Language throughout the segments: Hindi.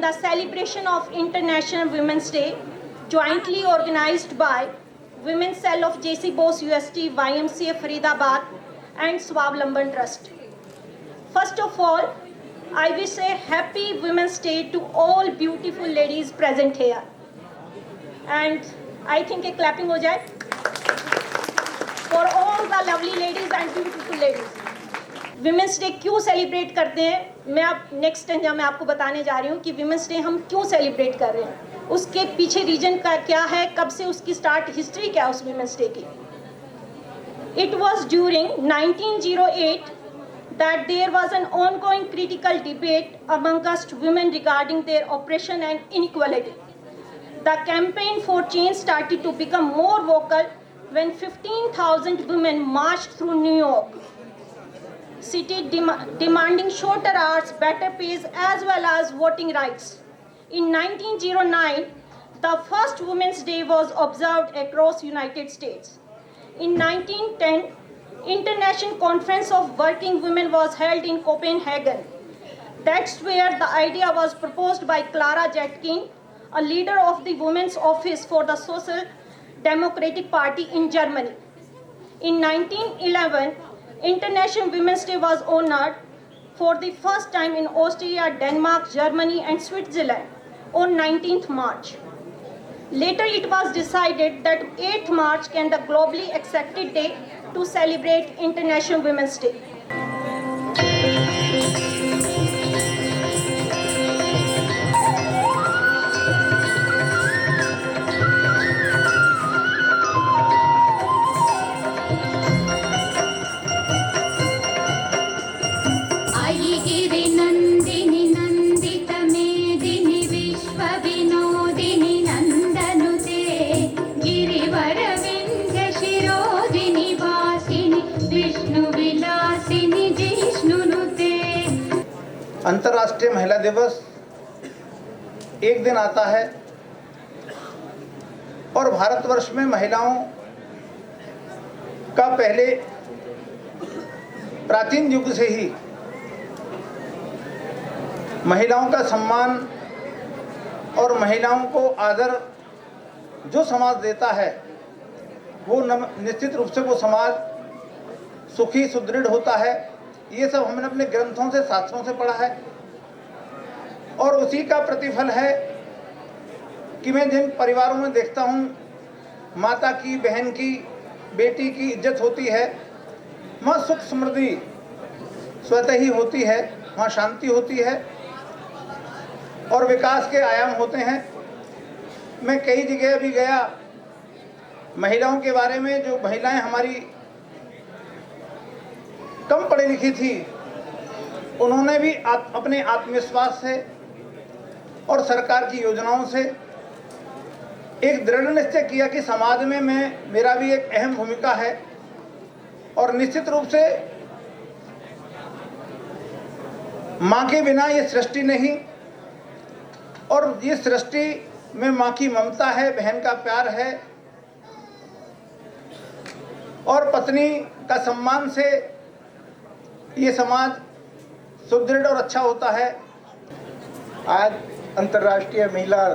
the celebration of International Women's Day, jointly organized by Women's Cell of JC Bose UST, YMCA Faridabad and Swavlamban Trust. First of all, I wish a happy Women's Day to all beautiful ladies present here. And I think a clapping ho jaye for all the lovely ladies and beautiful ladies. Women's day क्यों सेलिब्रेट करते हैं, मैं अब नेक्स्ट स्टेज में आपको बताने जा रही हूँ कि विमेंस डे हम क्यों सेलिब्रेट कर रहे हैं, उसके पीछे रीजन का क्या है, कब से उसकी स्टार्ट हिस्ट्री क्या है उस विमेंस डे की. It was during 1908 that there was an ongoing critical debate amongst women regarding their oppression and inequality. The campaign for change started to become more vocal when 15,000 women marched through New York City demanding shorter hours, better pays as well as voting rights. In 1909, the first Women's Day was observed across United States. In 1910, International Conference of Working Women was held in Copenhagen. That's where the idea was proposed by Clara Zetkin, a leader of the Women's Office for the Social Democratic Party in Germany. In 1911, International Women's Day was honored for the first time in Austria, Denmark, Germany and Switzerland on 19th March. Later it was decided that 8th March can the globally accepted day to celebrate International Women's Day. अंतर्राष्ट्रीय महिला दिवस एक दिन आता है और भारतवर्ष में महिलाओं का पहले प्राचीन युग से ही महिलाओं का सम्मान और महिलाओं को आदर जो समाज देता है वो निश्चित रूप से वो समाज सुखी सुदृढ़ होता है. ये सब हमने अपने ग्रंथों से शास्त्रों से पढ़ा है और उसी का प्रतिफल है कि मैं जिन परिवारों में देखता हूँ माता की, बहन की, बेटी की इज्जत होती है, वहाँ सुख समृद्धि स्वतः ही होती है, वहाँ शांति होती है और विकास के आयाम होते हैं. मैं कई जगह भी गया, महिलाओं के बारे में, जो महिलाएं हमारी कम पढ़ी लिखी थी, उन्होंने भी अपने आत्मविश्वास से और सरकार की योजनाओं से एक दृढ़ निश्चय किया कि समाज में मेरा भी एक अहम भूमिका है. और निश्चित रूप से माँ के बिना ये सृष्टि नहीं, और ये सृष्टि में माँ की ममता है, बहन का प्यार है और पत्नी का सम्मान से ये समाज सुदृढ़ और अच्छा होता है. आज अंतर्राष्ट्रीय महिला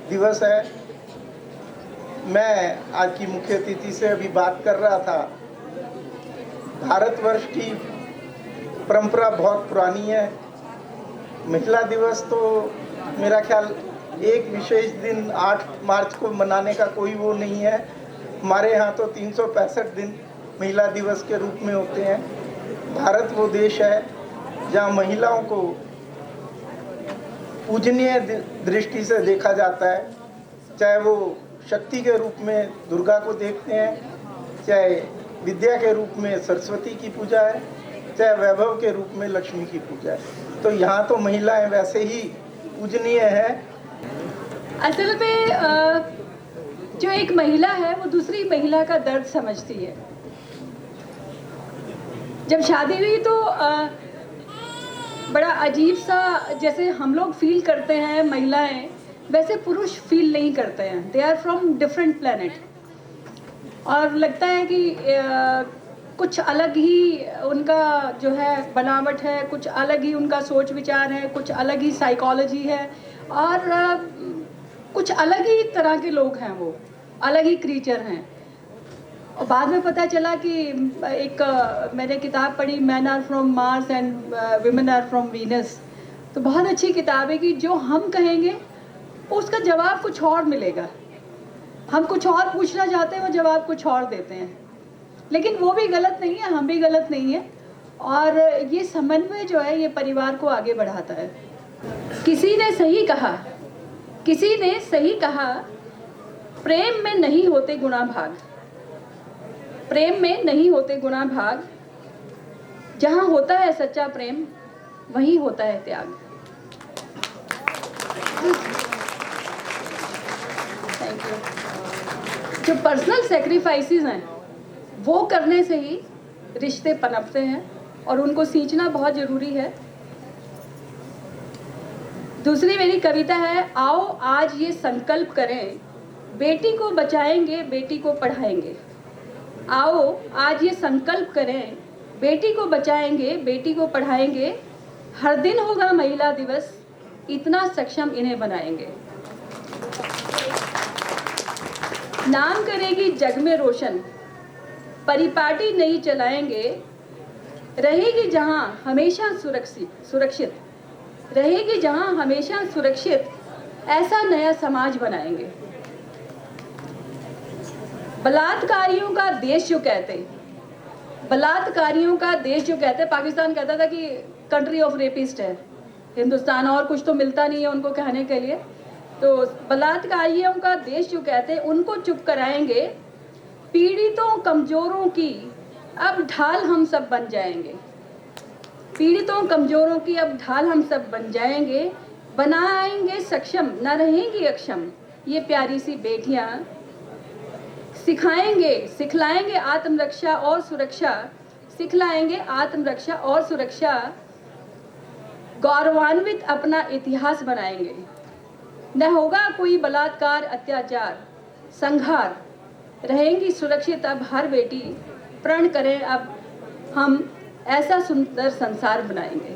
दिवस है. मैं आज की मुख्य अतिथि से अभी बात कर रहा था. भारतवर्ष की परंपरा बहुत पुरानी है. महिला दिवस तो मेरा ख्याल एक विशेष दिन 8 मार्च को मनाने का कोई वो नहीं है. हमारे यहाँ तो 365 दिन महिला दिवस के रूप में होते हैं. भारत वो देश है जहाँ महिलाओं को पूजनीय दृष्टि से देखा जाता है. चाहे वो शक्ति के रूप में दुर्गा को देखते हैं, चाहे विद्या के रूप में सरस्वती की पूजा है, चाहे वैभव के रूप में लक्ष्मी की पूजा है. तो यहाँ तो महिलाएं वैसे ही पूजनीय है. असल में जो एक महिला है वो दूसरी महिला का दर्द समझती है. जब शादी हुई तो बड़ा अजीब सा, जैसे हम लोग फील करते हैं महिलाएं, वैसे पुरुष फील नहीं करते हैं. They are from different planet. और लगता है कि कुछ अलग ही उनका जो है बनावट है, कुछ अलग ही उनका सोच विचार है, कुछ अलग ही साइकोलॉजी है. और कुछ अलग ही तरह के लोग हैं, वो अलग ही क्रीचर हैं। और बाद में पता चला कि मैंने किताब पढ़ी, man are from Mars and women are from Venus. तो बहुत अच्छी किताब है कि जो हम कहेंगे उसका जवाब कुछ और मिलेगा। हम कुछ और पूछना चाहते हैं, वो जवाब कुछ और देते हैं। लेकिन वो भी गलत नहीं है, हम भी गलत नहीं है। और ये समन्वय जो है ये परिवार को आगे बढ़ाता है। किसी ने सही कहा, प्रेम में नहीं होते गुणा भाग, प्रेम में नहीं होते गुणा भाग। जहाँ होता है सच्चा प्रेम वहीं होता है त्याग। Thank you. जो पर्सनल सेक्रीफाइसेस हैं वो करने से ही रिश्ते पनपते हैं और उनको सींचना बहुत ज़रूरी है। दूसरी मेरी कविता है, आओ आज ये संकल्प करें, बेटी को बचाएंगे, बेटी को पढ़ाएंगे। आओ आज ये संकल्प करें, बेटी को बचाएंगे, बेटी को पढ़ाएंगे। हर दिन होगा महिला दिवस, इतना सक्षम इन्हें बनाएंगे। नाम करेगी जग में रोशन, परिपाटी नहीं चलाएंगे। रहेगी जहां हमेशा सुरक्षित, रहेगी जहां हमेशा सुरक्षित, ऐसा नया समाज बनाएंगे। बलात्कारियों का देश जो कहते, पाकिस्तान कहता था कि कंट्री ऑफ रेपिस्ट है हिंदुस्तान, और कुछ तो मिलता नहीं है उनको कहने के लिए। तो बलात्कारियों का देश जो कहते हैं उनको चुप कराएंगे। पीड़ितों कमजोरों की अब ढाल हम सब बन जाएंगे, पीड़ितों कमजोरों की अब ढाल हम सब बन जाएंगे। बनाएंगे सक्षम, न रहेंगी अक्षम ये प्यारी सी बेटियां। सिखलाएंगे आत्मरक्षा और सुरक्षा, सिखलाएंगे आत्मरक्षा और सुरक्षा। गौरवान्वित अपना इतिहास बनाएंगे, न होगा कोई बलात्कार अत्याचार संहार। रहेंगी सुरक्षित अब हर बेटी, प्रण करें अब हम ऐसा सुंदर संसार बनाएंगे।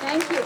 Thank you.